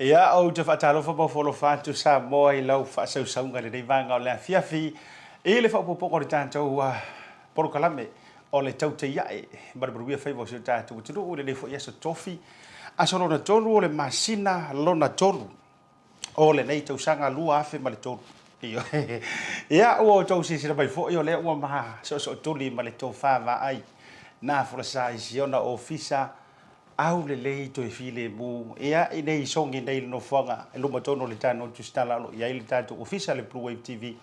Ia o te whaatalofa mo wholo whātu Samoa I lau whaasaunga le reivanga o lea fiafi I le whaupopoko le tātou porokalame o le Tautai A'e Marmaruia whaiva o si o tātou tunu o le lefo iaso tofi aso lona tolu o le masina lona tolu o le nei tausanga lua afe ma le tolu ia ua o tau sisira mai fo o le ua maha so tuli ma le tō whāwa ai nā whorasa I siona o fisa au le lei to e file mu ia I nei songi nei no whanga e luma tono le tāno tu stala lo ia I le tātou ofisa le Bluwave TV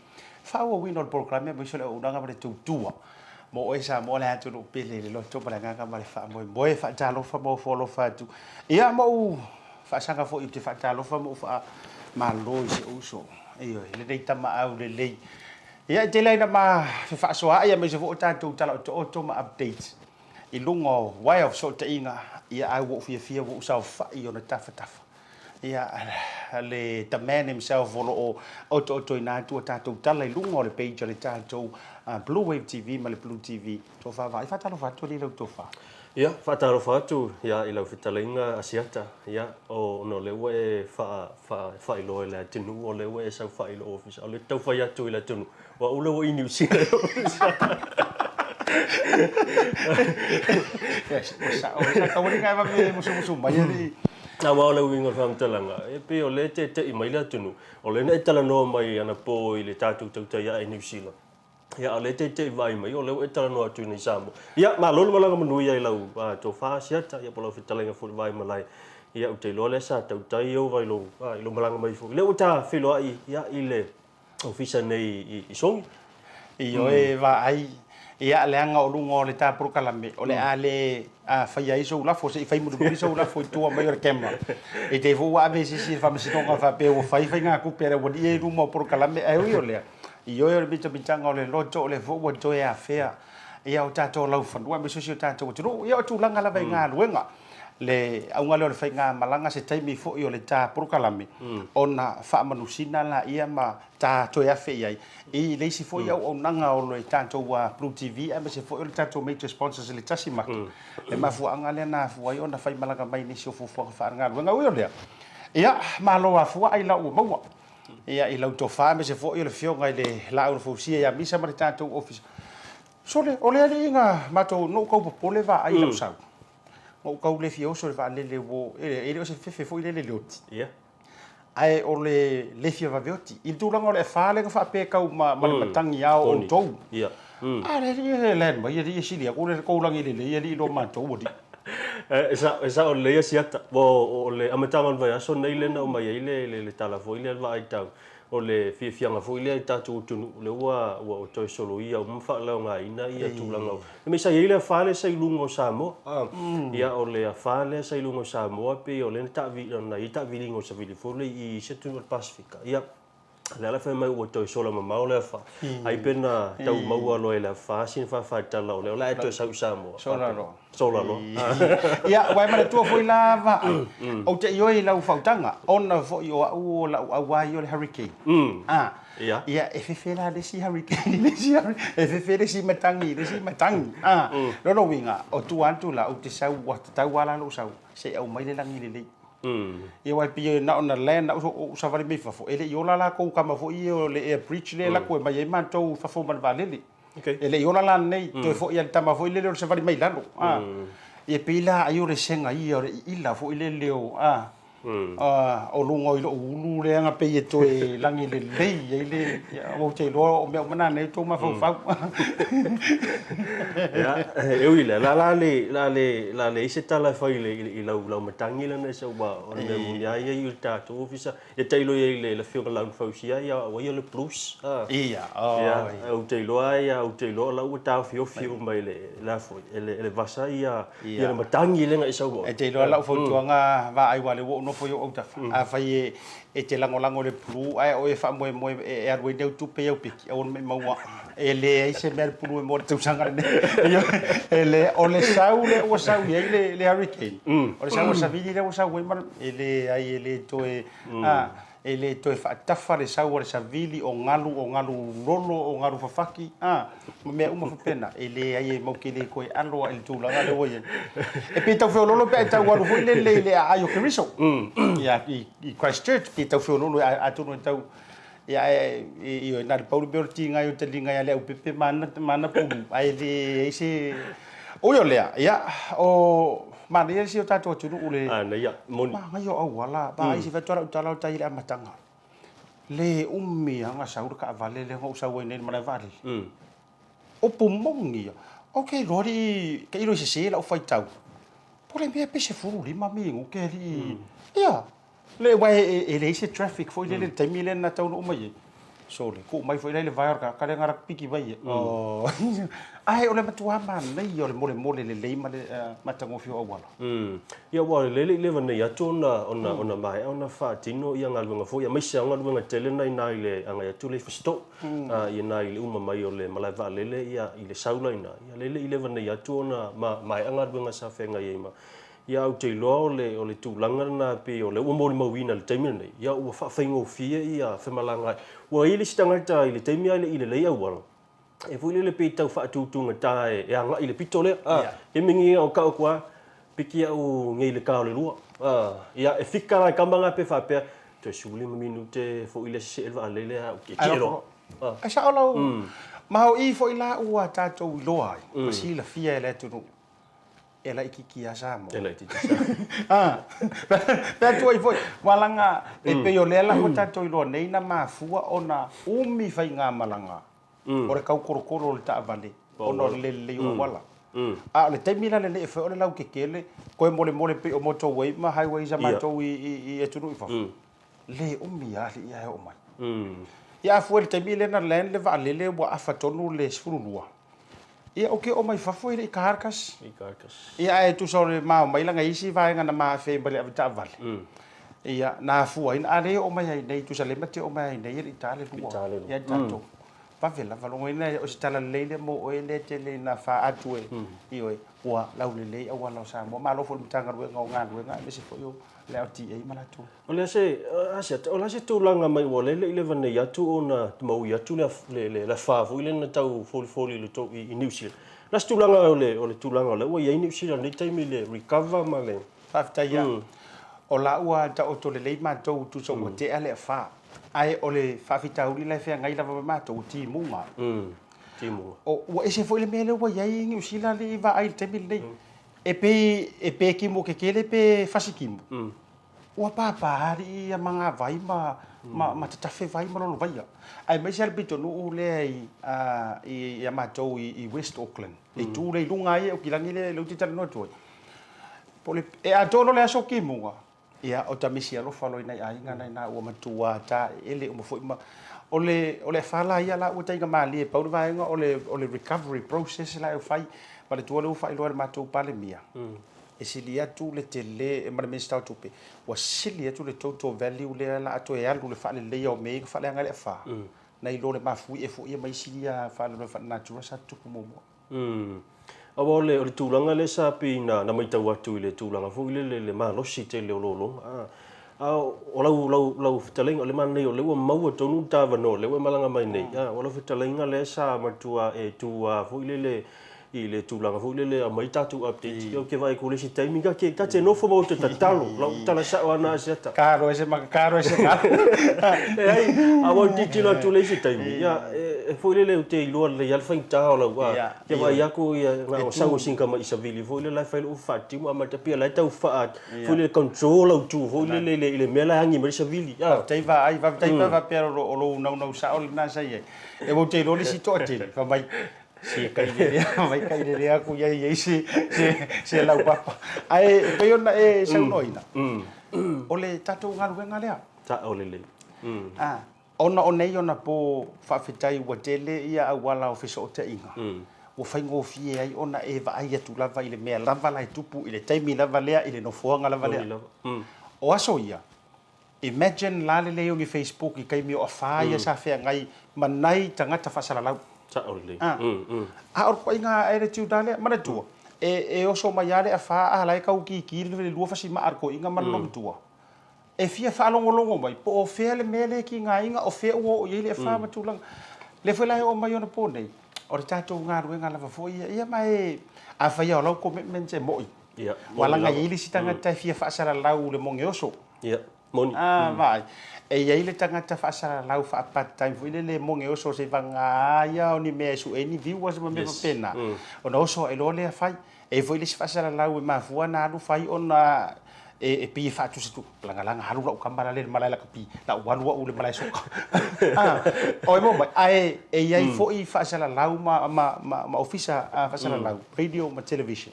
whaua wino le programe mo iso le unanga ma le tautua mo o esa mo le hatu no pele le loto pa le nganga ma le wha moe wha talofa mo wholo whatu ia mo whaasanga fo I te wha talofa mo wha ma loi se uso iyo le nei tama au le lei ia te leina ma whaasoa ia me se fo o tātou tala o to ma update I lungo way of so te inga ia ai wo fia wo sa fa I ona tafa ia le the man himself volo o to ina tu tatou tala I lungo le page le tatou Bluwave TV ma le Blue TV to fa vai fa talo fa to le to fa ia fa talo fa tu ia I lau fitalinga asiata ia o no le we fa ilo le tinu o le we sa fa ilo office o le tau fa ia tu le tinu wa ule wo I New Zealand Sa tawari nga ba musu ba yari na wala winga fam talanga e pe o le te I mai la tunu o le na tala no mai ana po I le tatu Tautai A'e New Zealand ia le te vai mai o le tala no atu ni Samoa ia ma lo malanga manui ai lau to fa siata ia polo fitalenga fu vai malai ia o te lo le sa Tautai o vai lo malanga mai fu le o ta filo ai ia I le ofisa nei I song io e va ai ia le anga o lungo le ta prokalame o le ale fai iso la fo se fai mu iso la fo tu mai o camera e te vo a vesi si fa mesi tonga fa pe o fai nga ku pere o di lu mo prokalame e o le io e bito bitanga o le loto o le vo o to e a fea ia o tato lau fa dua me so si tato tu ia o tu langa la vai nga luenga le au ngale o le fai nga malanga se taimi fo I o le ta prokalame ona fa manusina la ia ma ta to ia fe ai I le si fo ia o nanga o le tanto wa Blue TV e me se fo o le tanto major sponsors le Tasi Market e ma fu anga le na fu ai ona fai malanga mai ni so fu fa nga luenga o le ia ma lo a fu ai la o mo ia I lau to fa me se fo I le fio ngai le la o fu si ia misa ma le tanto office so le o le inga ma to no ko po le va ai lau sa o kau le fio so le va le wo e o se fe fo I le oti ia ai o le fio va veoti I tu langa o le fa le fa pe kau ma le matangi ia o tou ia le ma ia si le ko le ko langi le ia I lo ma tou di esa o le siata o le amatanga vai aso nei le na mai le tala foi le vai tau o le fianga foi le tatu tunu le ua o toi solo ia o mfa la nga ina ia tulanga me sa ile fa le sai lungo Samoa ia o le fa le sai lungo Samoa pe o le ta vi na ita vi lingo sa vi fo le I se tu Pacifica ia le ala fa mai o toi solo ma o le fa ai pena tau mau lo le fa sin fa tala o le la to sa Samoa solaro ia wai ma tu foi la va o te yo I lau fautanga ona fo yo o la wa yo le hurricane ia e fe la de si hurricane le si e fe le si matangi no winga o tu antu la o te sau wa tau wala lo sau se au mai le langi le ia wai pia na ona land o sa vale me fo ele yo la ko kama fo I o le air bridge le la ko mai e man to fa fo man valele ele yo la nei to fo ia tama fo ile le se vale mai lalo e pila ayo le senga I o ila fo ile leo o lungo I lo ulu le nga pe to e langi le le o te lo o me mana nei to ma fo fa ya e wile la le se tala fa I lau matangi le se wa o le mo ya I ta to officer e te lo le fio la fa sia ya o le plus ia o te lo ya o te lo la o ta fio mai le la fo le vasa ia le matangi le nga se wa e te lo la fo tuanga va ai wa le wo no fo yo o ta a fai e te lango le plu ai o e fa mo e ar we deu tu pe o piki o me mo ele se mer plu mo te usanga ne ele o le sau le hurricane o le sau sa vidi le o sau we mar ele ai ele to e ele toe faatafa le sau o le savili o galu lolo o galu fafaki mea uma fapena ele ai e maukele koe alo ai le tulaga le ua ia e pe taufeololo pe ai taualu foi le ai o keriso ia i Christchurch pe taufeololo atonu e tau ia e na le paulu beo tinga i o talinga ia le au pepe mana pulu ai le ese o yo lea ia o mana ia si o tatou atunu ule ana ia moni ngai o au wala ba isi vetora utala tai le amatanga le umi anga saur ka vale le ngo sau nei mana vale o pumongi okay lori ke iro se la o fai tau por me pese furu ri mami o ke ri ia le wai e le ise traffic foi le temile na tau no mai so le ko mai foi le vai ka le ngara piki vai o ai o le matua man nei o le mole le matango fio o wala ia wa le vana ia tona ona mai ona fa tino ia ngalunga foi ia mai se ngalunga tele nai le anga tu le fisto ia nai le uma mai o le malava lele ia i le saula ina ia le vana ia tona mai anga ngalunga sa fenga ia ma ia au te loa o le tūlanga na pe o le ua mōli mauina le taimina nei. Ia ua whaafeingo fia ia whemalanga. Ua ili si tangata i le taimia i le lei au wala. E fui le pe tau whaatūtunga tā e anga i le pito lea. E mingi o kao kua piki au ngei le kao le lua. Ia e whikara i kambanga pe whapea. Te suli minute fo ile se elva alele au ke kero. E sa olau. Maho i fo ila ua tātou loa ai. Pasi la fia e le tunu. Ela iki asamo. Ela iki asamo. Pea tua i foi. Walanga e peo lela ko tato i loa nei na mafua ona umi fai ngā malanga. O re kau korokoro le taa vale. Ono le o wala. Le taimila le e fai o le lau kekele. Koe mole pe o motorway ma highway za matou i e tunu i fafu. Le umi ali ia e o mai. Ia fua le taimile na len le va lele wa afatonu le sfurulua. Ia o ke o mai fafu i karkas. Ia e tu sore mau mai langa isi vai ngana ma fe bale avita vale. Ia na fua in ale o mai nei tu sale mate o mai nei i tale lua. Ia tanto. Pa vela valongo ina o stala leile mo o ele tele na fa atue. Io wa lau le o wala sa mo malo fo mitanga ru nga me se fo yo Realty e malatu. Ole se ola se tu langa mai wo le 11 ya tu ona mau ya tu le fa fu ile na tau foli le to i New Zealand. La tu langa ole tu langa le o ya New Zealand ni time le recover male. Fa ya. Ola ua ta o to le ma to tu so te ale fa. Ai ole fa fita uli le fe ngai la ma to ti munga. Ti munga. O ese foi le mele o ya New Zealand le va ai te mil nei. E pe ki mo ke kele pe fasikimu. Ua papahari ia mga vai ma tatafe vai ma lolo vai. Ai mai sel bito no le i amatou i West Auckland. E tu le lunga ia o kilangi le lo titala no tu. Pole e atono le aso ki mo. Ia o tamisi alo falo ina ai ngana na o matua ta ele o foi ma ole fala ia la o taiga mali e pau vai nga ole recovery process la o fai ma le tuale o fai lo matou pale mia. E silia tu le tele e mara mesta tupe wa silia tu le total value le la to e alu le fa le o me fa le ngale fa na i lo le mafu e fo ia mai silia fa le fa natura sa tu mo awa le tūlanga le sa pina na mai tau atu i le tūlanga fu le malosi te le ololo o lau fitalenga le mana o le ua maua tonu tawa no le ua malanga mai nei o lau fitalenga le sa matua e tua fu i le tūlanga fu le mai tatu update o ke vai ko le si timing ka te nofo mo te tatalo lau tala sa o ana asiata karo ese ai awa titila tu le si timing ya e fu le te ilua le alfa ta lau ke vai ako ia na sau singa mai isavili fu le la file u fati mo ama tapia la tau faat fu le control au tu fu le mela hangi mai isavili taiva va pero o lo no sa o na sai e mo te lo le si to te fa mai si kaire aku ia se lau papa ai pe ona e sa noina ole tatu ngalu lea ta ole le ona ona po fa fitai wa tele ia wala ofisa o te inga o fai ngo fie ai ona e va ai tu lava ile me lava lai tupu ile taimi lava lea ile no fuanga lava lea o aso ia imagine la le o mi Facebook i kai mi o fa ia sa fe ngai manai tangata fa sala lau or ko inga ere tiu dale mana tua e o so mai ale a fa a lai kau ki le lua fa si ma ar ko inga man nom tua e fia whaalongolongo mai, po o whea le mele ki ngā inga, o whea ua o iei le whāmatulanga. Le whelai o mai ona pōnei, o re tātou ngā ruenga lava fo ia mai, a whaia o lau commitment e moi. Walanga iili si tangata e fia whaasara lau le monge oso. Moni. Vai. E iei le tangata whaasara lau wha part-time fo le monge oso se vanga ia o ni mea su e ni viu asa ma me pena. O na oso e lo le a whai, e foi le si whaasara lau e mafua na alu whai o na e pi fatu situ langa haru lau kamara le malai la kapi la wanu u le malai soka o mo mai ai e ai fo I fasala lau ma ofisa fasala lau radio ma television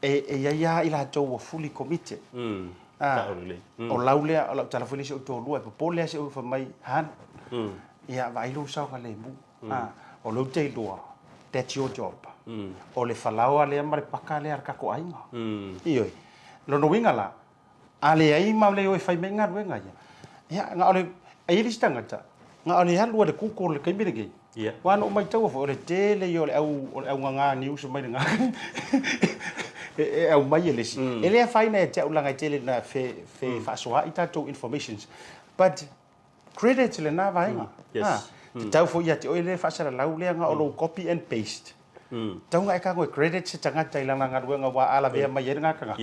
e ia ila to fully committed o lau le o lau telefoni se to lu e pole se o fa mai han ia vai lu sa ka le mu o lo te lo that's your job o le falao le mare pakale ar ka ko ainga ioi lo no winga la ale ai ma le o fai menga wenga ya nga ole ai ri stangata nga ole ha lu de ku ko le kai mi de wa no mai tau fo le tele yo le au nga news mai nga au mai le si ele fai na te ulanga tele na fe fa so ha ita to informations but credit le na vainga tau fo ya te o le fa sala lau le nga o copy and paste tau ngai ka ko credit se tanga tai langa nga ruenga wa ala vea mai nga ka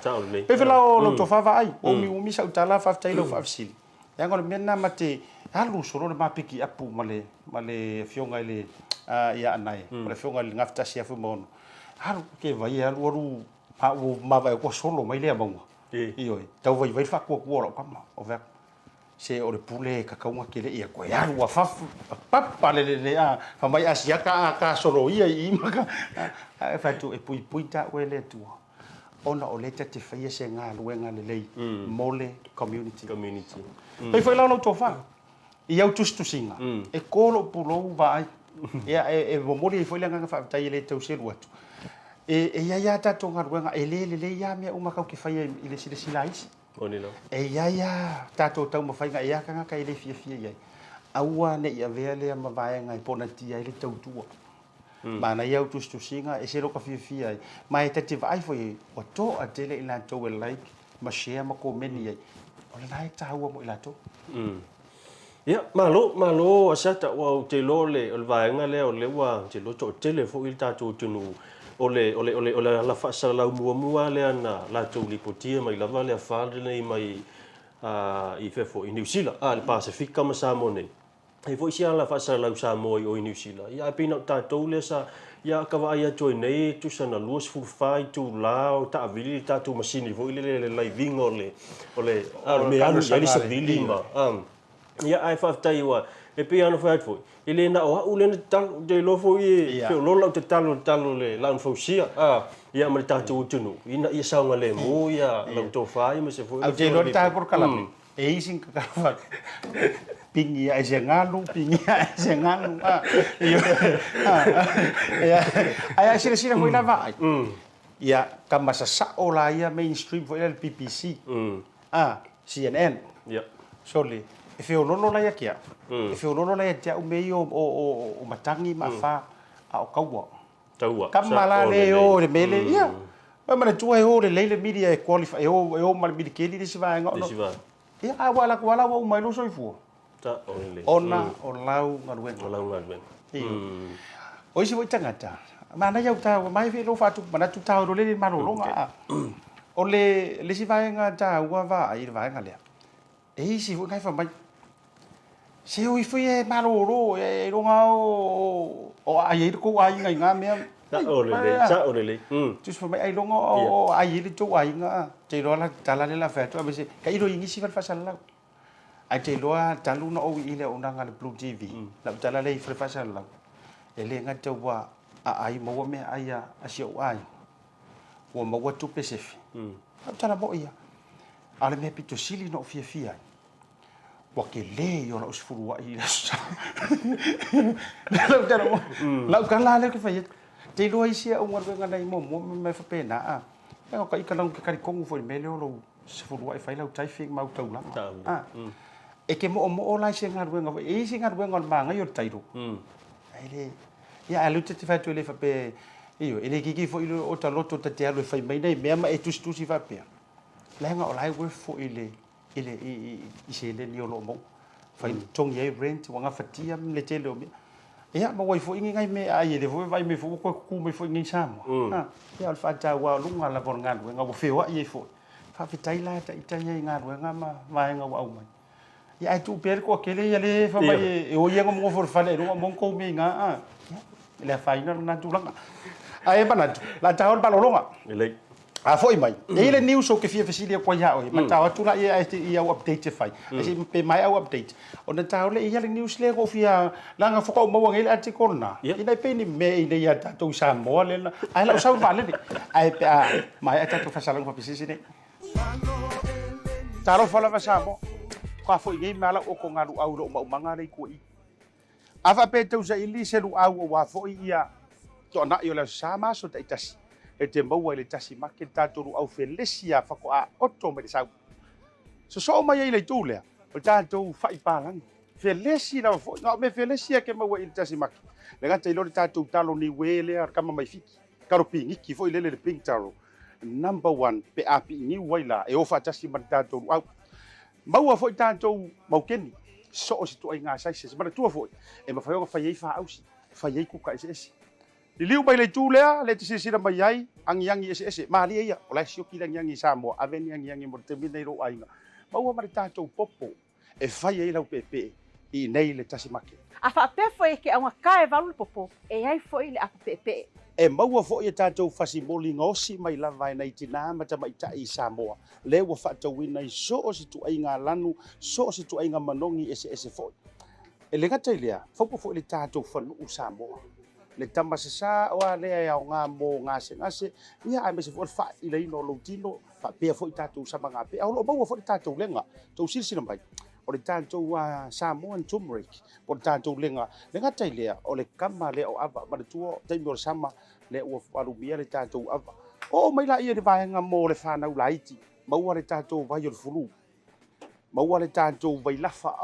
tau le pe vela o lo to fa vai o mi sa utala fa tai lo fa fsil ya ngol mena mate alu solo le mapiki apu male fionga le ya anai male fionga le ngafta sia fu mon haru ke vai alu pa o ma vai ko solo mai le monga io tau vai fa ko lo kama o ver se o le pule ka kaunga ke le ia ko ya wa fa papa le fa mai asia ka solo ia I maka fa tu e pui ta o le tu ona o le te fa se nga luenga le lei mole community pe foi lo to fa I au tu singa e kolo pulo vai e mori foi langa fa tai le tau se luatu e ia ta to nga luenga e le ia me o maka ke fa I le silais Onino. E ia tato tau mawhainga ia kanga kai le fia ia. Aua ne ia vea lea mawaenga I pona tia I le tautua. Mana iau tustusinga e se roka fia ai. Ma e tete vai foi o to a tele I la tau e like ma share ma komeni ai. O le nai taua mo I la tau. Ia, malo asata wa te lo le o le vaenga le o le wa te lo to tele fo I tato tunu. Ole la fa la mua le ana la to lipotia mai lava le fa le mai I fefo I New Zealand le Pacific ma Samoa nei e foi sia la fa la Samoa o I New Zealand ia pina ta to le sa ia ka va ia to nei tu sana luos fu fai tu la o ta vili ta tu masini foi le living ole me anu ia sa vili ma ia ai fa tai wa e pe ana fa foi ele na o le tal de lo foi pe lo la te talo le la fo sia ia ma ta tu tunu ina ia sa ngale mo ia la to fai ma se foi au te lo ta por kala e isin ka fa pingi ai se nganu ai sira foi la vai ia kama sa o la ia mainstream foi le BBC CNN sorry e fe ono la ia kia e fe ono la ia o mei o matangi ma fa o kaua kamala le o le mele ia ma tu e o le media qualify e o mal bidikeli de siva ngo ia wala o mai lo soifu ta ona o lau ngarwen o isi tangata mana ia ta mai fe lo fatu mana tu ta o le malolonga o le siva nga ta wa va ai va nga le e isi fu kai fa mai se o foi e maloro e ronga o ai ko ai nga me o le tu foi mai ai ronga o ai le to ai nga te ro la tala le la fa to be se kai ro ingi si fa sala ai te lo talu no o ile ona nga le Blue TV la tala le fa sala e le nga te wa ai mo me ai a si o ai o mo wa tu Pacific tala bo ia ale me pito sili no fia wa ke le yo la usfuru wa ila sa la kala le ke fai te lo isia o ngor nga dai mo me fa pena nga ka ikala ke kari kongu foi me le lo usfuru wa fai la tai fing mau tau la e ke mo la sia nga nga e sia nga nga ma nga yo tai ro ai le ya alu te fa tu le fa pe io e le kiki foi o ta loto te alo fai mai nei me ma e tu si fa pe lenga o lai we fo ile se le ni o lo mo fai tong ye rent wanga fatia le te lo ia ma wai fo ingi ngai me ai le fo vai me fo ko ku me fo ngi sam ia al fa ta wa lunga la por ngan we nga wo fe wa ye fo fa fitai la ta ita ye ngan we nga ma nga wa mai ia ai tu per ko kele ia le fa mai o ye ngo for fa le no mo ko me nga le fa ina na tu langa ai bana la ta on pa lo longa le a foi mai e le news o ke fia fasilia kwa ya o ma ta tu la ia ia update fai e pe mai au update ona ta le ia le news le go fia langa fo ko mo ngel article na ina pe ni me ina ia ta tu Samoa le ai la sa va le ai pe mai ta tu fasala ko pisi ne ta ro fala va Samoa ka foi ngai mala o ko ngaru au ro manga le ko i ava pe tu sa ili se lu au wa foi ia to na yo la sama so ta itasi e te maua le Tasi Market tātoru au whelesia whako a oto me le sau. So mai ei le tūlea, o tātou whai pālangi. Whelesi na whoi, ngā me whelesia ke maua i le Tasi Market. Le ngata i lori tātou talo ni wele ar kama mai fiki. Karo pi ngiki whoi lele le pink taro. Number 1, pe api ni waila e ofa Tasi Market tātoru au. Maua whoi tātou maukeni. So o si tu ai ngā saise, se mana tua whoi. E ma whaionga whai ei wha ausi, whai ei kuka ese. Li liu mai le tūlea, le te sisira mai ai, angi ese, maali ia, o lai sioki langi Samoa, aveni angi mo te mina i ro ainga. Maua mare tātou popo, e whai ei lau pepe, i nei le Tasi Market. A whaapefo e ke aunga kae walu popo, e ai fo i le apa pepe. E maua fo i tātou whasi moli ngosi mai lava e nei tina mata mai ta i Samoa. Le ua whaatawina i so o si tu ai ngā lanu, so o si tu ai ngā manongi ese fo. E le ngata i lea, whaupo fo i le tātou whanu u Samoa. Le tamasasa o le ai o ngā mō ngase ia ai me se fo fa i le ino lo tino fa pe fo i tātou sama ngā pe au lo maua fo i tātou lenga tau silsila mai o le tātou Samoan turmeric o le tātou lenga le ngata i lea o le kama le o ava ma le tua taimi o le sama le ua wharumia le tātou ava o mai la ia le vaenga mō le whanau laiti maua le tātou vai o le fulu maua le tātou vai lafa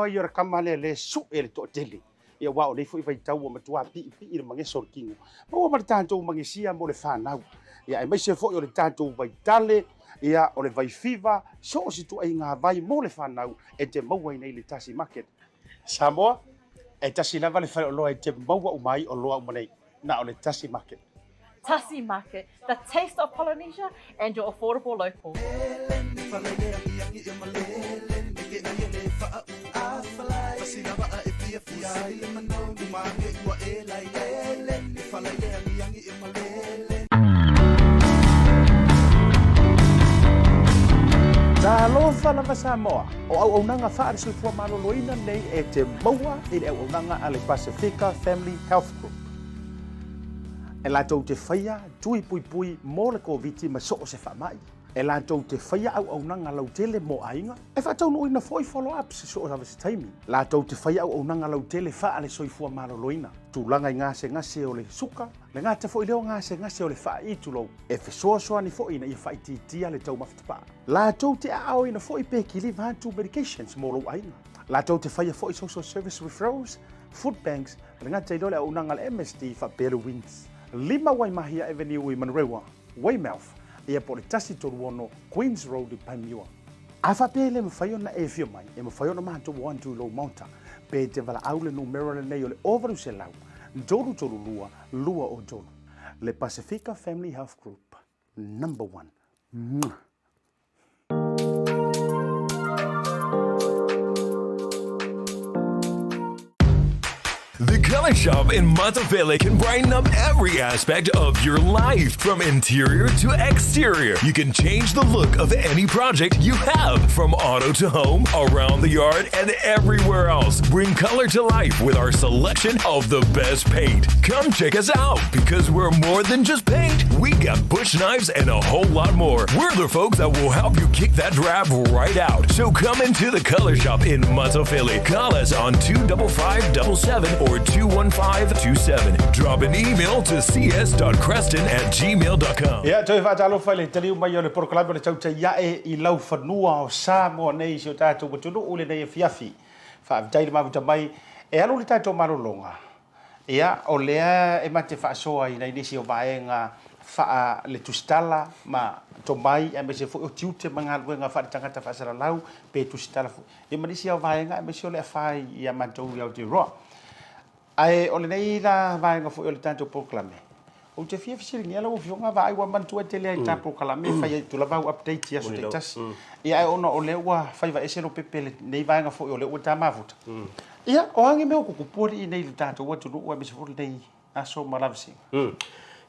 ia le kama le su e le to tele ia wa o le foi vai tau o matua pi le mangeso kingo mo ma tanto mangesia mo le fanau ia e mai se foi o le tanto vai tale ia o le vai fiva so si tu ai nga vai mo le fanau e te maua nei le Tasi Market Samoa e tasi lava le fa o lo e te maua o mai o lo o nei na o le Tasi Market. Tasi Market, the taste of Polynesia and your affordable local. Talo fala va Samoa o au nanga fa se fo malo loina nei e te maua i au nanga ale Pacifica Family Health Group. E la tau te whaia, tui pui mo le COVID ma so o se whamai. E la tau te whaia au nanga lau tele mo ainga. E whatau no ina foi follow-up se so o hawa se taimi. La tau te whaia au nanga lau tele wha ale soifua maro loina. Tūlanga i ngase o le suka, le ngata fo i leo ngase o le wha i tulou. E whesoa ni fo ina i wha i titia le tau mawhitapa. La tau te ao ina fo i peki live hantu medications mo lau ainga. La tau te whaia fo i social service referrals, food banks, le ngata i lole au nanga le MSD wha Better Wins. Lima Waimahia Avenue i Manrewa, Weymouth, ia po le tasi toruono, Queens Road i Paimua. A whapele me whaiona e whio mai, e me whaiona mato wantu lo Maota, pe te wala aule numero le nei o le overu se lau, toru lua o toru. Le Pacifica Family Health Group, number 1. The Color Shop in Montevideo can brighten up every aspect of your life, from interior to exterior. You can change the look of any project you have, from auto to home, around the yard, and everywhere else. Bring color to life with our selection of the best paint. Come check us out, because we're more than just paint. We got bush knives and a whole lot more. We're the folks that will help you kick that drab right out. So come into the Color Shop in Montevideo. Call us on 25577 or 21527. Drop an email to cs.creston@gmail.com. Ia toi fatalo fale taliu mai o le proclame le Tautai A'e I lau whanua o Samoa nei si o tātou matunu ule nei e fiafi. Whaavitai le mabuta mai e alu le tātou marolonga. Ia o lea e mate whaasoa I nei nisi o vaenga fa le tustala ma tomai e me se fo tiute mangalu nga fa tanga ta fa sala lau pe tustala fo e manisi au vai nga me se le fai ia matou ia te ro ai ole nei la vai nga fo ole tanto proclame o te fia fisi ni ala o fionga vai wa mantu te le ta proclame fai tu la va update ia so te tas ia ona ole wa fai va ese no pepele nei vai nga fo ole o ta mafuta ia o ange me o ku pori nei tanto wa tu wa me se fo nei aso malavsi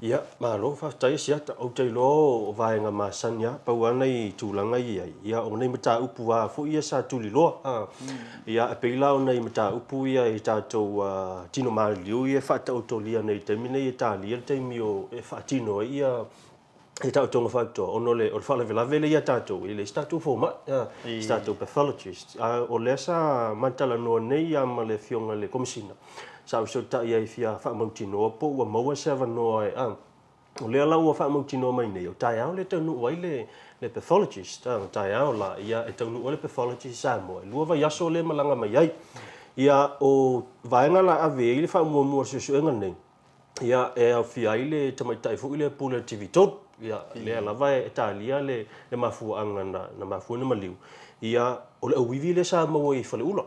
ia malo fa tai sia ta o te lo vai nga masanya pa wana I tulanga ia o nei mata upu wa fo ia sa tuli lo ia pe la o nei mata upu ia I tato tino malio ia fa ta otolia nei te mine ia tali te mio e fa tino ia e ta tonga fa to ono le o fa le vele ia tato ile stato fo ma stato pathologist o lesa mantala no nei ia ma le fionga le komisina sa so ta ia fia fa montino po wa mo se va no o le ala wa fa montino mai nei o tai au le tonu wai le pathologist tai au la ia e tonu o le pathologist Samoa lu va yaso le malanga mai ai ia o vaenga la ave ile fa mo se so nei ia e a fia ile te mai tai fu ile pula TV tot ia le ala vai Italia le mafu anga na mafu na maliu ia o le wivi le sa mo I fale ula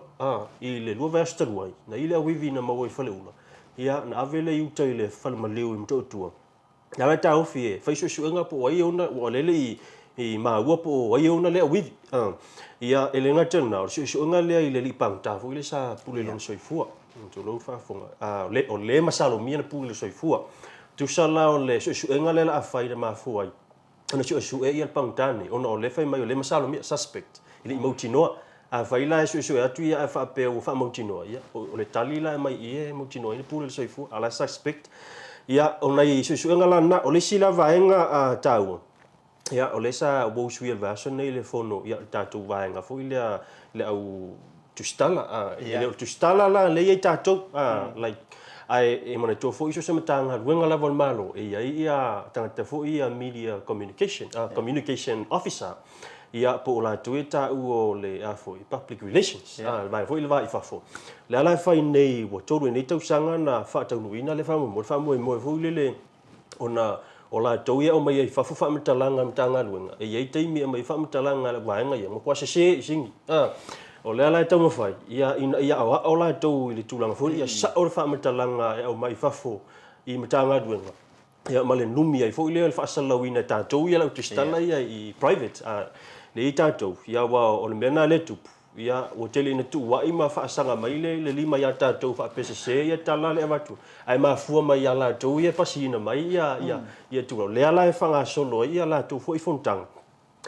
I le lua vesta luai na ile wivi na mo I fale ula ia na ave le uta ile fale maliu I mtotua na va ta ofie fa so nga po ai ona o le I ma ua po ai ona le wivi ia ele nga tena so nga le ile li pang ta fu ile sa pule long soifua to lo fa fonga le o le masalo mi na pule soifua tu sala o le so nga le la fa ile ma fu ai ona so e ia pang tani ona o le fa mai o le masalo mi suspect ile motinoa a faila so atu ia fa pe o fa motinoa ia o le talila mai ia motinoa ile pule soifua ala suspect ia ona I so nga la na o le sila vaenga a tau ia o le sa bo suil version nei le fono ia tatu vaenga fo ile le au tustala ile tustala la le ia tatu like ai e mana to fo iso se matanga wenga la vol malo ia tanga fo ia media communication officer ia po la tueta o le afo public relations vai fo ile vai fa fo le ala fa nei wo todo nei tau sanga na fa tau nuina le fa mo fo ile ona o la toia o mai fa fa mtalanga mtanga luenga e teimi mai fa mtalanga la vaenga ia mo kwa se singi o le ala tau mafai ia o la tau ile tulanga fo ia sa o fa mtalanga e o mai fa fo I mtanga luenga ia male numi ai fo ile fa salawina ta tau ia la tustala ia I private le tatou ia wa o le mena le tupu ia o tele na tu wa ima fa sanga mai le lima ia tatou fa PacificEzy ia tala le watu ai ma fua mai ia la tou ia pasina mai ia tu le ala e fanga solo ia la tu foi fontang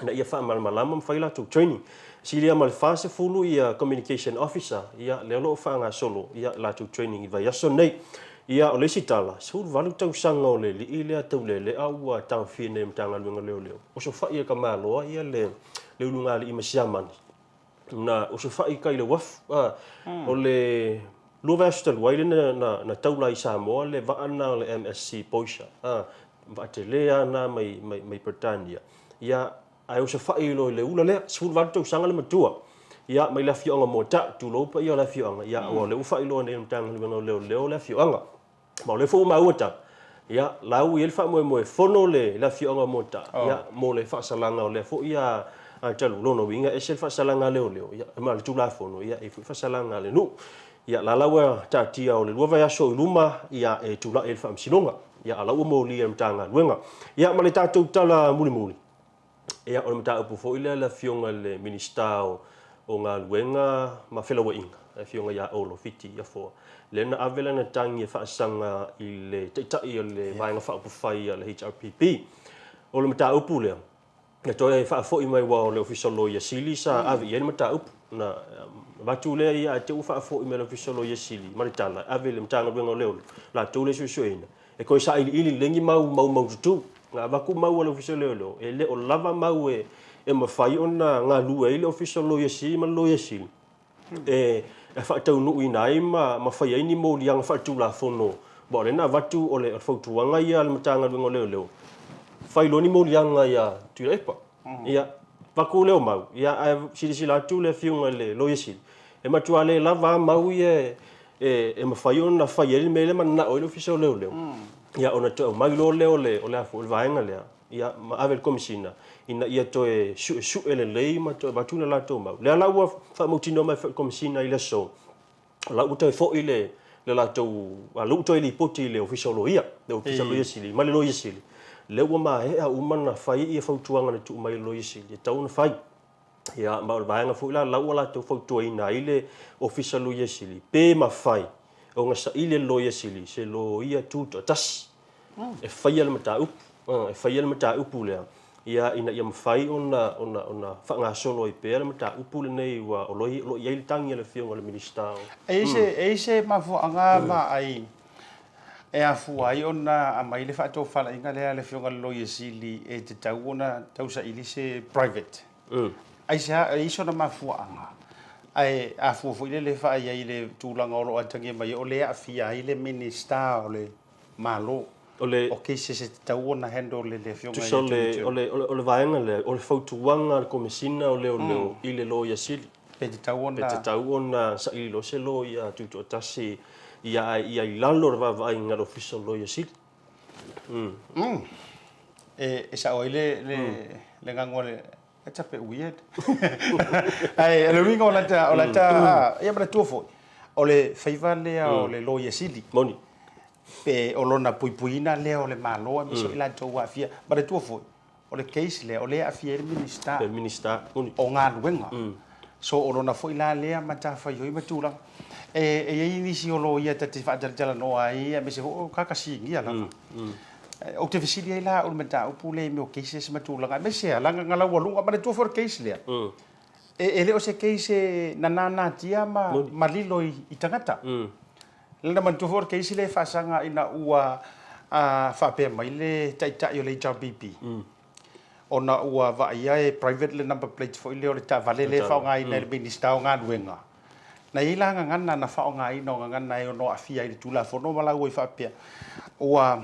na ia fa mal malama faila tu training silia mal fase fulu ia communication officer ia le lo fanga solo ia la tu training va ia so nei ia o le sitala sul valu tau sanga o le ile tau le au tau fine mtanga lunga leo o so fa ia ka malo ia le lunga li masiaman na o so fa i kai le waf o le Bluwave wai na tau lai Samoa le va ana le MSC poisha va te le ana mai Britannia ia ai o so fa i lo le ula le sul valu tau sanga le matua ia mai la fionga Maota tu lo pa ia la fionga ia o le ufa i lo ne mtanga lunga leo la fionga ma le fo ma uta ia lau il fa mo fono le la fionga Maota ia mo le fa salanga o le fo ia talu lono winga e se fa salanga leo ia ma le tu la fono ia e fa salanga le nu ia la lawa tatia o le lua vai so luma ia e tu la el fa msinonga ia ala mo li mtanga luenga ia ma le tatu tala muli ia o mta upu fo ile la fionga le minister o ngā luenga ma whelawa inga e fionga ia olo fiti ia fo lena avela na tangi fa sanga I le teitai o le vaenga fa upu fai le HRPP o le mata upu lea na toi fa fo I mai wa le official lawyer sili sa ave ia mata upu na watu lea ia te ufa fo I mai le official lawyer sili maritala ave le mtanga wenga leo la tole susuina e ko sa ili lengi mau tu nga vaku mau le official leo e le o lava mau e mawhai ona ngā lua I le official lawyer si ma lawyer si e whaatau nui nai ma whai aini mo lianga whaatu la whono bo le na watu o le whautuanga ia le matanga luenga leo whai loni mo lianga ia tui epa ia waku leo mau ia sila tu le fiunga le lawyer si e matua le lava mau ia mawhai ona whai ele mele mana o ile official leo leo. Ia ona to mai lo leo le o le afu le vaenga lea. Ia ma avel komisina ina ia to su ele lei ma to batuna la to ma. Le la ua fa mo tino mai komisina ile so. La uta fo ile le la to a lu to ile poti le official lo ia. Le official lo ia sili, ma le lo ia sili. Le ua ma he a umana whai ia fautuanga na tu mai lo ia sili. E tau na whai. Ia ma o vaenga fu la ua to fautua ina ile official lo ia sili. Pe ma whai. O nga sa ile lo ia sili, se lo ia tu tas. E whai ala mata upu. E whai ala mata upu lea. Ia ina ia mawhai ona whanga solo i pēra mata upu le nei wa o loi ia tangi ala whionga le minista. Eise mafu anga ma ai e afu ai ona a mai le whaato whala inga lea le whionga le loi e sili e te tau ona tausa ili se private. Eise ona mafu anga. Ai afu fu ile le wha ia le tūlanga olo atangi mai o le a fia i le minista o le malo. Ole okay se tau ona handle le whionga tu ole vaenga le ole fautuanga le komisina ole ile lo ia sili pe te tau ona sa i lo se lo ia tu tasi ia lalo va vaenga official lo ia sili e sa oile le ngangole it's a bit weird ai le ringo la ta ia bra tu fo ole faiva le ole lo ia sili moni pe olona puipuina leo le malo e so ila to wa fia ba tu fo o le case le o le afia le minister o nga luenga so olona fo ila le ma ta fa yo i matula e ni si o lo ia te fa jala no ai me se o ka si ngia la o te visili ila o mata o pule me o case se matula me se ala nga la walunga ba tu fo case le e le o se case na tia ma lilo i tangata le man tu for case le fa sanga ina ua fa pe mai le taita yo le JBP ona ua va ia e private le number plate fo ile o le ta vale le fa nga ina le minister nga duenga na ila nga ngana na fa nga ina nga ngana e no afia ile tula fo no mala ua fa pe ua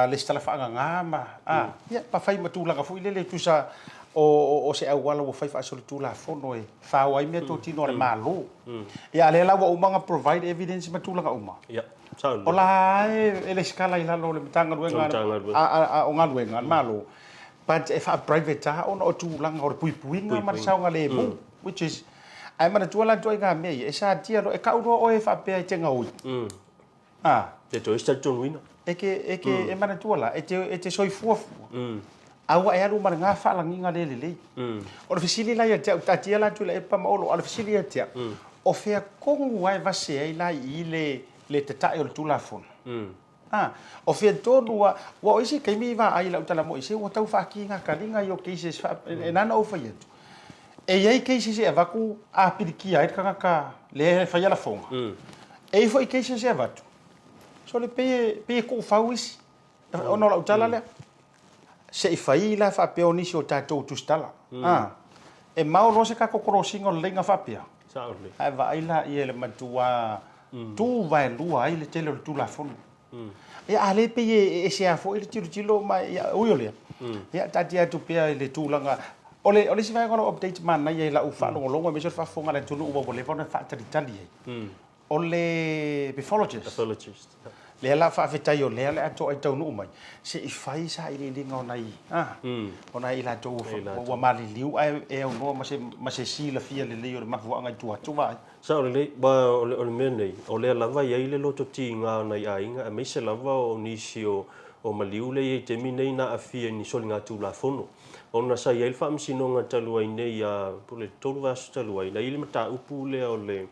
le stala fa nga ma ya pa fai matula nga fo ile le tusa o se au wala wo fai fa so tula fo no e fa wai me to tino le malo ya le la wo manga provide evidence matula nga uma ya sao ola ele skala ila lo le tanga duenga o nga duenga malo but if a private ta on o tula nga o pui nga ma sao nga le bu which is ai mana tuala to nga me e sa tia lo e ka o e fa pe te nga ui te to sta ton wina e mana tuala e te soi fuafu awa e alu maranga fa la nginga le o fisili la ia te tatia la tula e pa maolo o fisili ia te o fea kongu wai vase ai la i le te tae o tula fon o fea tonu wa o isi kaimi va ai la utala mo isi o tau fa kinga kalinga yo cases e nana o fa yetu e ai cases e vaku a piriki ai ka le fa la fonga e foi cases e vatu so le pe ko fa wisi o no la utala le se i fai la fa pe onisi o tatou tustala e mau lo se ka kokoro singo lenga fa pe saule ai va ila i le matua tu vai lua ai le tele tu la fon e ale pe e se afo ile tiro ma o yo le ya tatia tu pe le tu langa ole si vai ko update man na ye la u fa longo me so fa fonga le tu no bo le fona fa tali ole pathologist le la fa feta yo le ato ai tau no mai se i fai sa i le nga nai ona i la to wa mali liu ai e no ma se si la fia le le ma fu anga tu vai sa le ba ole mene ole la vai ai le loto ti nga nai ai nga me se la va o nisio o maliu le te minei na afia ni sol nga tu la fono ona sa ia fa msino nga talu ai nei ya pole tolu va talu ai le mata upu le ole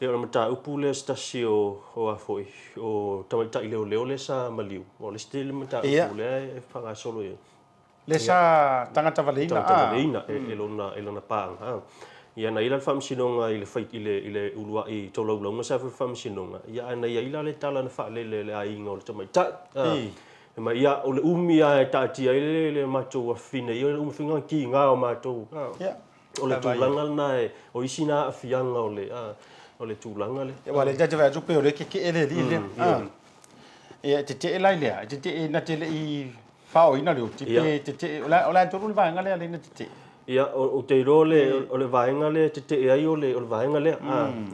e ora mata upule stasio o afoi o tamaita ile ole sa maliu o le stil mata upule e fanga solo le sa tangata valina e lona pa ia na ila famsinonga ile fai ile ulua i tolo ulonga sa famsinonga ia na ia ila le tala na fa le ai ngol tamaita ma ia o le umia e tati ile mato afine ia finga ki nga o mato o le tulanga na o isina afianga o le tulanga le wa le tata va jupe o le ke ele le e te lai le te na te i fa o ina le te ola to lu va ngale le te ia o te ro le o le vaenga le te ai o le vaenga le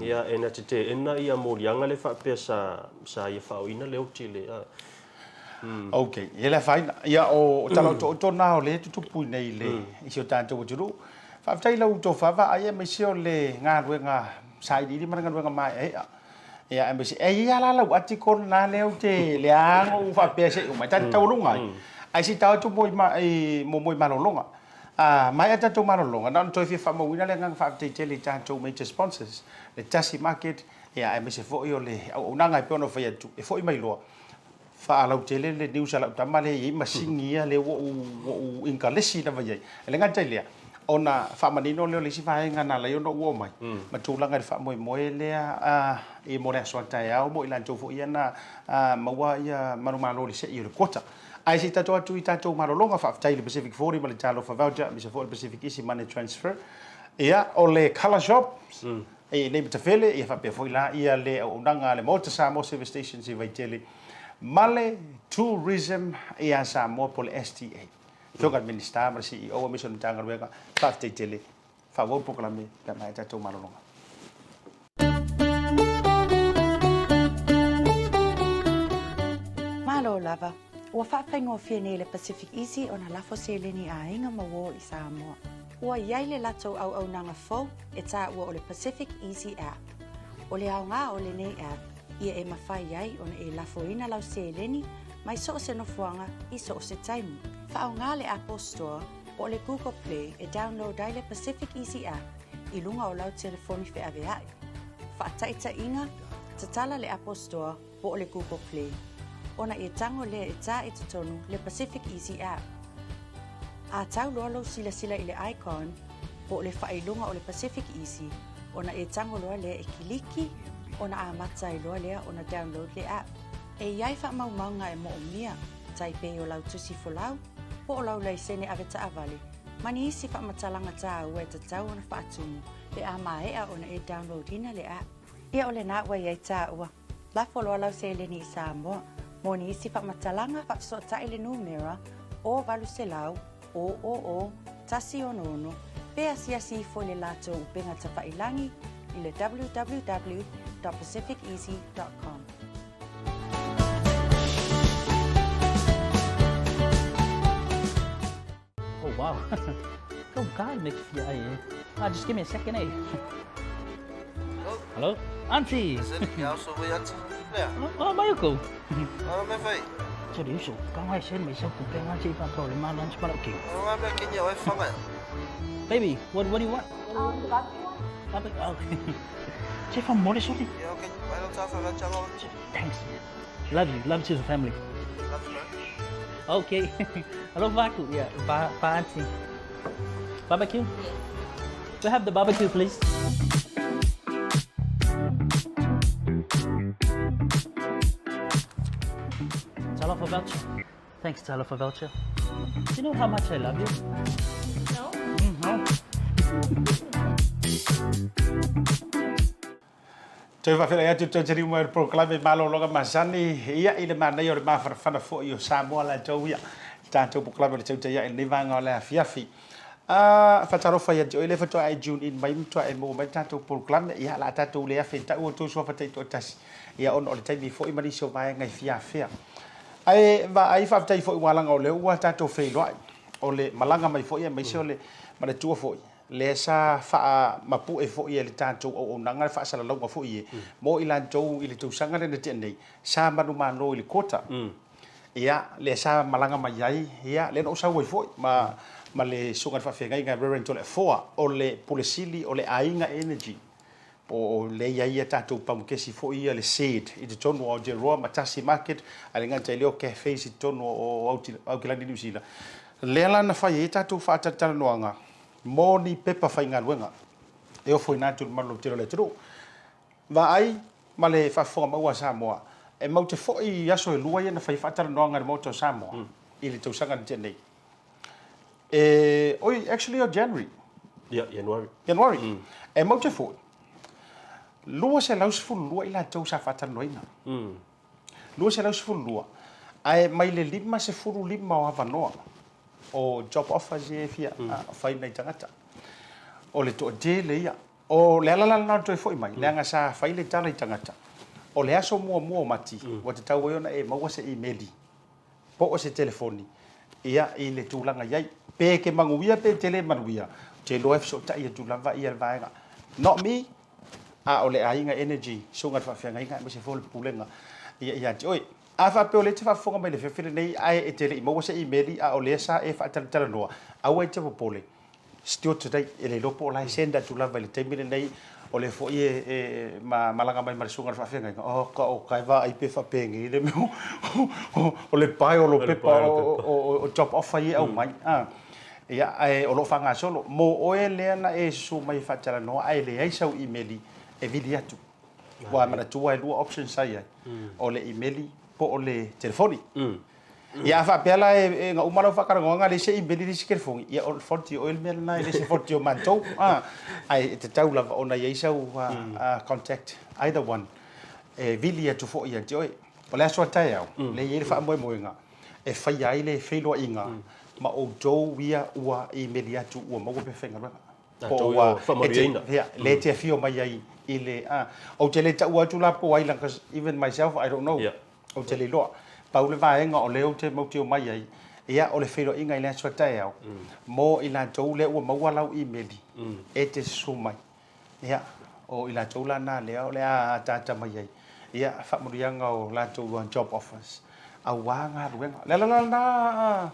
ia ena te ena ia morianga le fa pe sa ia fa ina le o le Okay, ele fine. Ia o talo to na o le tu pu nei le i sio tanto o juru. Fa tai la to fa va ai me sio le nga ruenga sai di mana nga ruenga mai ai. Ia me si ai ala la ati kon na le o te le ang o fa pe se o mai tan tau lunga. Ai si tau tu moi mai mo moi malolonga. Mai ata tu malolonga. Na to fa mo wina le nga fa te le tanto major sponsors. Le Tasi Market ia me se fo yo le o na nga pe ono fa tu. E fo i mai lo. Fa ala tele le news ala tamale i masingia le o inkalesi na vai ele nga tele ona fa manino le le si fa nga na le no wo mai ma tulanga fa mo le e mo le so tai au mo ilan to fo ia na maua ia manumalo le se i le kota ai si tato atu i tato marolonga fa tai le Pacific 40 ma le talo fa voucher mi se fo le PacificEzy money transfer ia o le color shop e ne betafele ia fa pe fo ila ia le o nanga le Maota Samoa service stations i vai tele Male tourism ia Samoa po le STA. Toga minister ma CEO ma mission tanga wega fa te tele fa wo proclame pe mai ta to malonga. Malo lava. Ua whaapengo whiene le PacificEzy o na lafo se leni a inga mawo i Samoa. Ua iai le lato au nanga fo e tā ua o le PacificEzy app. O le au ngā o le nei app. Ia e mawhai ai ona e lafoina lau se leni, mai so se nofuanga i so se taimu. Whaau ngā le Apple Store o le Google Play e download ai le PacificEzy app i lunga o lau telefoni whi ave ai. Whaataita inga, tatala le Apple Store o le Google Play. Ona e tango le e tā e tutonu le PacificEzy app. A tau lolo sila i le icon o le whailunga o le PacificEzy, ona e tango loa le e kiliki ona a matai loa lea ona download le app. E iai wha maumanga e mo o mia, tai pe o lau tusi folau, po o lau lei sene ave ta avale. Mani isi wha matalanga tā ua e tatau ona wha atumu, le a maea ona e download ina le app. Ia o le nā ua iai tā ua, la foloa lau se leni i Samoa, mo ni isi wha matalanga wha so ta le numera, o valu se lau, o, tasi ono, pe asi fo le lato upenga ta whailangi, i le www.pacificezy.com. Oh wow, go God makes you just give me a second, eh? Hello, Auntie. Oh, Mayuko. Jadi usul, kau ay sen may isang kumpengan sa ibang problema lunch para okay. Baby, what do you want? Okay. Chef, I'm more sorry. Yeah, okay. I don't talk about that. Thanks. Love you to the family. Okay. Hello, Vaku. Yeah, Auntie. Barbecue? We have the barbecue, please. Tell off a voucher. Thanks, tell off a voucher. Do you know how much I love you? No. No. Toi va fela tu tiri mo proclame malo loga masani ia ile mana yo ma fana fo yo Samoa la tau ia tanto proclame le tau ia ni vanga la fiafi fa taro fa ya jo ile fa to ai June in mai to ai mo mai tanto proclame ia la tatu le fa ta o to so fa tai to tas ia on ole tai mi fo i mari so vai ngai fiafia ai va ai fa tai fo i wala ngau le wa tanto fe lo ole malanga mai fo ia mai so le ma tu fo le sa fa mapu e fo ia le tanto o nanga fa sala longa fo ia mo ilan jo ile tu sanga le te nei sa manu mano ile kota ia le sa malanga mai ai ia le no sa wo fo ma le sunga fa fenga inga reverend to le foa o le polisili o le ainga energy o le ia tanto pa mo kesi fo ia le seed i te tonu o je roa Tasi Market ale ngata ile o cafe si tonu o au kilani New Zealand le la na fa ia tanto fa tata noanga moni pepa fainga luenga e o foi natu malo tiro le tro va ai male fa fo ma wa Samoa e mau te fo i aso e lua ia na fai fatara no ngar moto Samoa ili to sanga te nei oi actually on January January e mau te fo lua se laus fu lua ila to sa fatara no ina lua se laus fu lua ai mai le lima se fu lima o avanoa o job offers e fia fai nei tangata o le to de le ia o le ala na to foi mai le anga sa fai le tala i tangata o le aso mua mati wa te tau ona e maua se emaili po o se telefoni ia i le tūlanga iai pe ke manguia pe tele manuia te loef so ta ia tūlanga ia vaenga not me a o le ainga energy so ngat fa fianga inga me se fol pulenga ia te oi a fa pe o le te fa fonga mai le fefile nei ai e tele i maua se emaili a o le sa e fa tala noa a wai te popole still today e le lopo la senda tūlanga le temile nei o le fo e malanga mai marisunga fa fenga o ka o kai va ai pe fa pengi le me o le pai o lo pepa o job offer ye au mai ia ai o lo fanga solo mo o e le na e su mai fa tala no ai le ai sau emaili e vili atu wa mana tu ai lu option sai ai o le emaili po o le telefoni ia fa pela e nga umalo fa kara nga le se emaili le sikerfongi ia o forti o el mel na le se forti o manto ai te taula ona ia sau contact either one e vili atu fo ia te oi o le aso tai au le ia fa mo nga e fa ia ile fe lo inga ma o do via ua emaili atu ua mo pe fenga po wa le te fio mai ai ile o te le ta ua tu la po ai la even myself I don't know o te le lo Paule vaenga o leo te mautio mai ai ia o le felo inga i le aso tai au mo i la tou le ua maua lau emaili e te sumai ia o i la tou la na lea o le a tata mai ai ia whamurianga o la tou job offers a wanga ruenga la na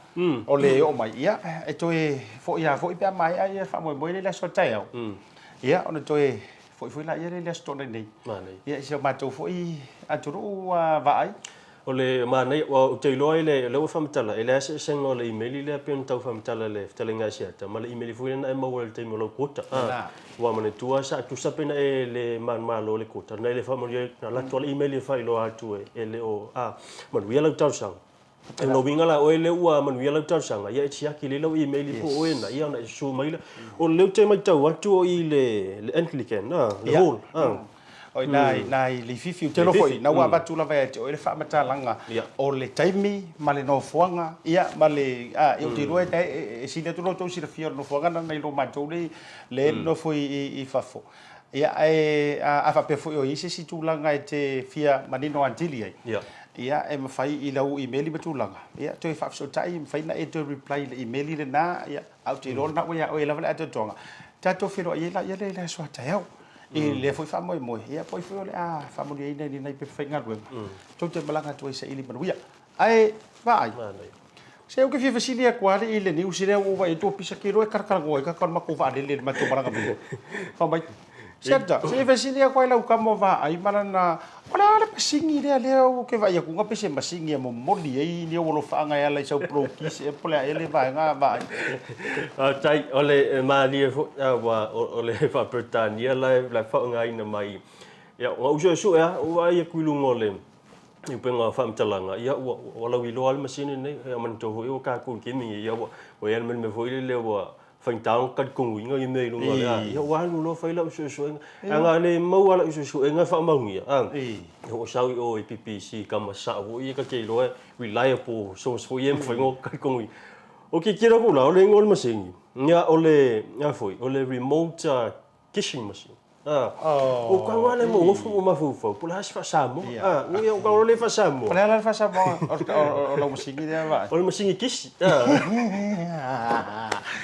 o le o mai ia e toi fo ia fo i pia mai ai whamoe le aso tai au ia o na toi fo la ia le aso nei ia se matou fo i aturu vai o le manai o te loa le o famatala e le se sengo le email le pe tau famatala le telenga sia ta mala email fu na e mo le te mo lo kota wa mane tua sa tu sa pena e le man lo le kota na le family na la to email fa lo atu e le o man wi la tau sang e no winga la o le ua man wi la tau sang ya tia ki le lo email po o na ia na su mai o le te mai tau atu o i le encliken na le hol oi nai li fifi te lo foi na wa batu la vai te o le fa mata langa o le taimi male no fuanga ia male eu te roe e si le tu to si le fio no fuanga na lo matou le no foi i fafo ia a fa pe foi o isi si tu langa e te fia manino antili ai ia e mafai i lau email batu langa ia to fa so tai mafai na e to reply le email le na ia au te ro na o ia la to tonga tato filo ia le so tai e le foi fa moi ia foi le fa mo ia nei pe fenga ruem to te malanga to se ili manuia ai vai se o que fi fasilia kwa le ni usire o vai to pisa kilo e karkar ngoi ka kon ma ko va le ma to maranga mo fa mai certa se fasilia kwa la ka mo va ai malana ola le pasingi le o que vai ku ngape se masingi mo moli ai ni o lo fa nga ya so pro ki se pole ele vai nga vai tai ole mali wa ole fa pertania la fa nga ina mai ya o uso su ya o ai ku lu ngole ni penga fa mtalanga ya wala wi lo al machine nei man to ho ka ku ki mi ya o ya men me foi le wa phanh tao cắt cùng với người mê luôn rồi ya wa lu lo fa la uso nga le mo wala uso nga fa ma ngi o sao o PPC kama sa wo i ka ke lo reliable so so yem fa ngo cắt cùng o ki kira ko la le ngol machine nya ole nya foi ole remote kitchen machine o ka wala mo fu ma fu pu la fa sa mo ni o ka le fa sa mo la fa sa mo o lo machine dia va o machine kishi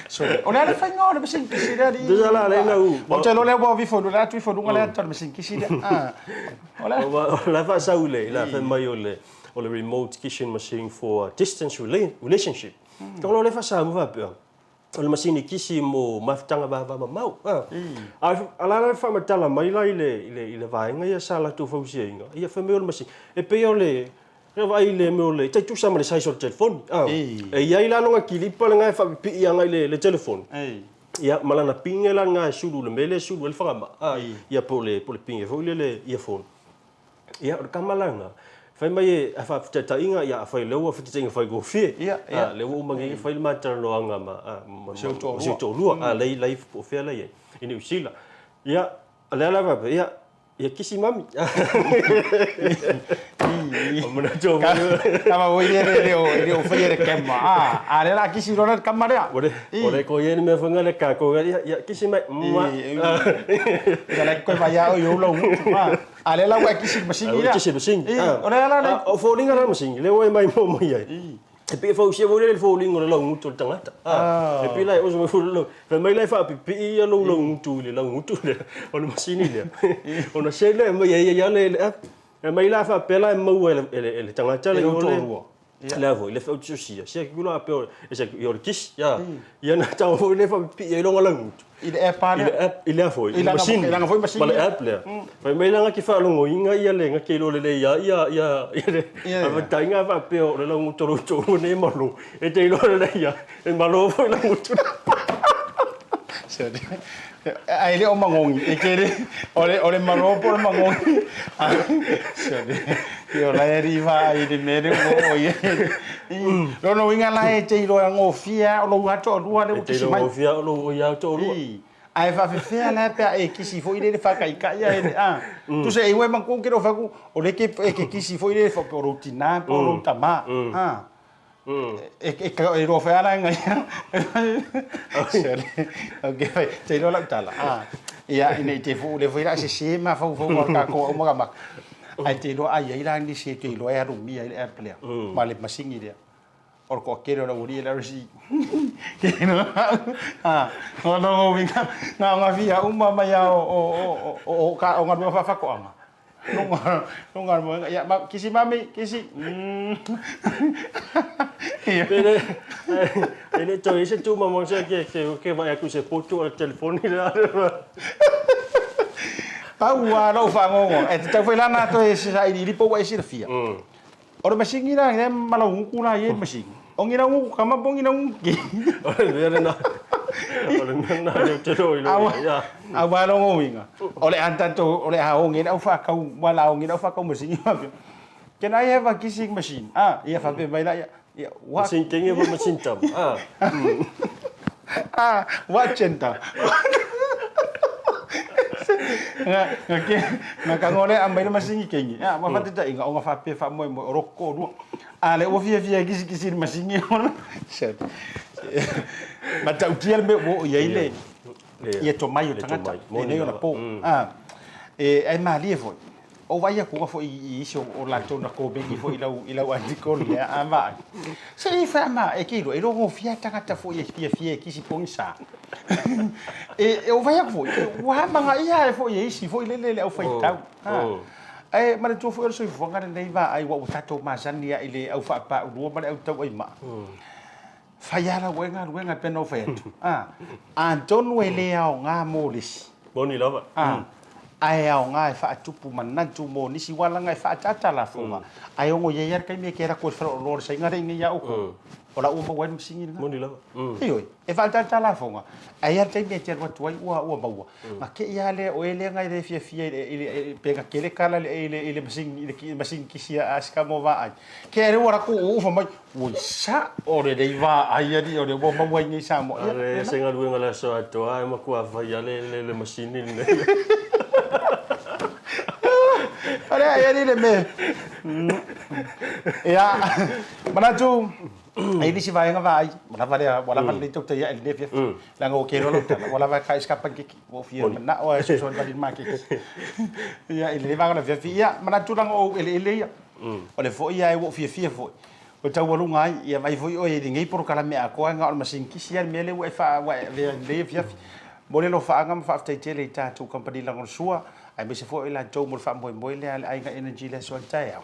so ona le fa ngol machine kishi dia di la le na u o te lo le bo vi fo la tu fo ngala ta machine kishi dia la fa sa ule la fa mai ole remote kitchen machine for distance relationship ka lo le fa sa mo va pe o machine kisi mo maftanga ba mau ala la fa matala mai la ile vaenga ia sala tu fausinga ia fa me o machine e pe o le vai le me o le tai tu sa ma le sai so telefone e ia ila no kilipa nga fa pi ia nga le telefone ia malana pinga la nga sulu le mele sulu el fa ma ia po le pinga fo le ia phone ia o kamalanga fai mai a fa ta inga ya fa le o fa tinga fa go fi le o mangi fa ma ta lo anga ma se to lu a le life po fe la ye ini usila ya la va ya Ya kisi mami. Mana coba. Kama wo ile o fai kema. Ale la kisi rona kamera. Ore ko ye me fanga le ka ko ya kisi mai. Kala ko vaya o yo lo. Ale la wa kisi masing ira. Kisi masing. Ore la o falling ala masing. Le wa mai mo ya. E pe fa usia vole le falling ora lo ngutu tangata. E pe lai o so fu lo. Fa mai lai fa pi ia lo ngutu le lo ngutu le. O le masini le. Ona se le mo ya le e mai la fa pela e mau ele tangata le yo le vo le fa usia sia. Sia ki lo ape e se yo kis ya. Ya na ta o le fa pi ia lo ngutu. Il est pas là. Il est foi. Il machine. Il a foi machine. Mal app là. Fa mai la ki fa lo ngoinga ia le ngake lo le ya. Ava tainga fa pe o le lo ngutu ne malo. E te lo le ya. E malo foi lo ngutu. Ai le o mangongi e kere ole malo por mangongi. Yo la eriva ai de mere o ye. Lo no winga la e te lo ngo fia o lo gato lua le te lo fia o lo ya to lo. Ai fa fe la pe e kisi foi le fa kai kai ya tu se e we man ko kero fa ku o le ke kisi foi le fa por rutina por tama. E ro fa la ngai. Okay, te lo la tala. Ia ine te fu le foi la se ma fa ka ko o ma. Ai te lo ai ila ni se te lo e rumi ai e plea. Ma le masingi dia. Or ko kero la uri la risi. Que no. No vinga. Na via uma maya o ka o ngadu fa ko ama. No ngadu ya kisi mami kisi. Ele to ese tu mamon se que vai a se foto al telefone la. Ua no fa ngo e te foi lana to e sai di po e sirfia. Ora masingi na ne malo ngu la ye masing. Ongi na ngu kama bongi na ngu. Ora vere na. Ora na te ro ilo ya. Awa no ngo winga. Ole antanto ole ha ongi na fa ka wala ongi na fa ka masingi. Can I have a kissing machine? Ia fa pe mai la ya. What sing tinge po machine tam. What centa. Nga ngole ambai masingi kengi ya ma fatita inga onga fa pe fa mo rokko du ale o fia kisi masingi set ma ta utiel me wo ye ile ye to mai tangata ne yo na po ai ma li foi o vai ko fo I so o la to na ko be ki fo ila wa di ko le ama se fa ma e ki lo e lo fia tangata fo ye fia kisi ponsa e o vai ko wa manga ia fo ye si fo ile o fai tau ai ma tu fo so fo ngare nei va ai wa tato ma sania ile au fa pa u ma au tau ai ma fa ya la wenga pe no fe Anton wele au nga molis boni lava ai au nga fa tupu manna tu mo ni si wala nga fa tata la fo ai ngo ye yar kai me kera ko fro lor sai ngare ngi ya o ola uma wan singi nga moni lava oi e fa tata la fo nga ai yar kai me ter wat wai ua baua ma ke ya le o ele nga ile fia ile pega kele kala ile masing kisia aska mo va ai ke re ora ko o fa mai oi sa ore dei va ai ari ore bo ma wai ni sa mo ale senga luenga la so ato ai ma ku fa ya le machine ne ale ai ni le me ya mana tu ai di si vai nga vai wala va to te ya el nefia la ngo ke lo ta wala va ka escapa ki o fia na o so so va di ma ki ya ele va nga via fia mana tu lang o ele ya o le fo ya o fia fo o tau walu ngai ia vai foi o e ngai por kala me a ko nga o masin ki sia me le wa fa wa le fia mo le lo fa nga fa te tele ta tu company lang sua ai me se fo ila tau mo fa mo le ai nga energy le so ta ya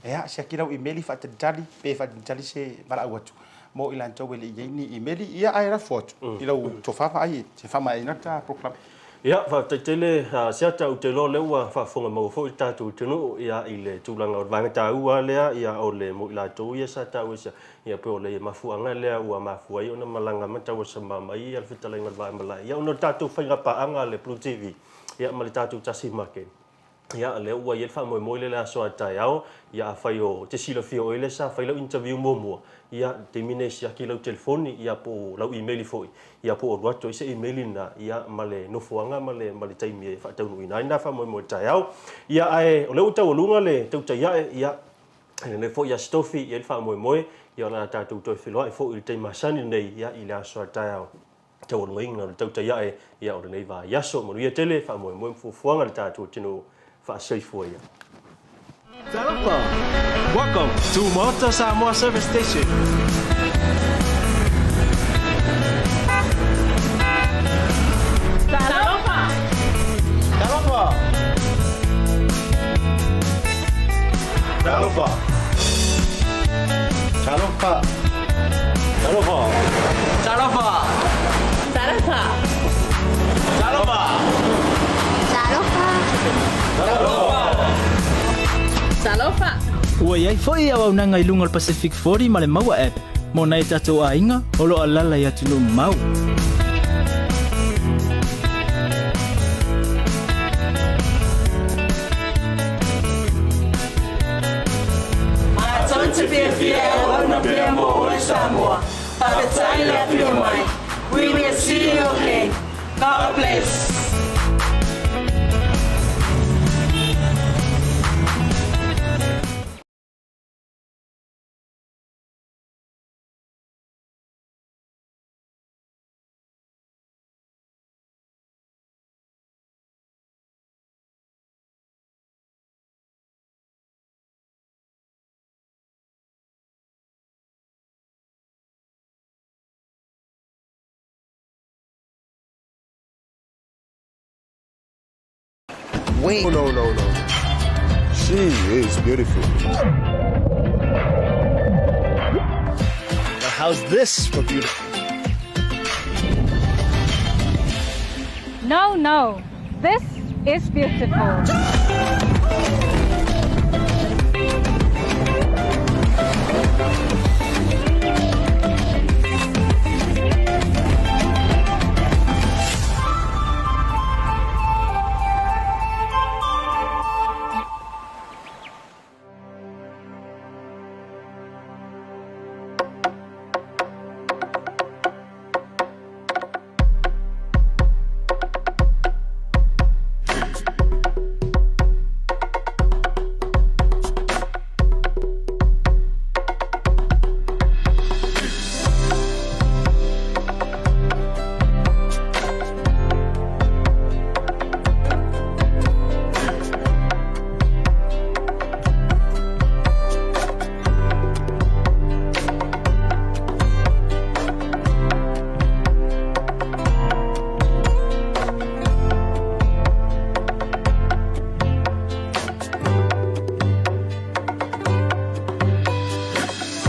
ya sia kira email fa te tali pe fa tali se mala watu mo ila tau le ni email ia ai ra foto ila to fa ai se fa mai na ta proclam ya fa te tele sia ta te lo le wa fa fonga mo fo ta tu tunu ia ile tu langa va ta ua le ia o le mo ila to ia sa ta ua ia pe o le mafu anga le ua mafu ai ona malanga mata wa sama mai al fitala ngal va mala ia ona ta tu fa pa anga le Blue TV ia mali ta tu Tasi Market ia le ua ia fa mo le la so tai au ia fa yo te silo fio ile sa fa lo interview mo ia te mines ia ki lo telefoni ia po lo email foi ia po o to se email na ia male no fuanga male taimi fa tau no ina fa mo tai au ia ai o le uta o lunga le Tautai A'e ia le foi ia stofi ia fa mo ia la ta tu to filo ai foi te masani nei ia ila so tai au tau no inga le Tautai A'e ia o nei va ia so mo ia tele fa mo fuanga le ta tu tino fa safe ia. Talofa. Welcome to Maota, Samoa service station. Talofa. Talofa. Talofa. Talofa. Talofa. Talofa. Talofa. Talofa. Talofa. Ua iai foi au au nanga i lunga le Pacific 40 ma le maua app. Mo nei tatou ainga, o lo alala i atu no mau. Tonte fia o na premo o Samoa. Tautai A'e S3. We will see you again. God bless. Wait. No. She is beautiful. Now how's this for beautiful? No. This is beautiful.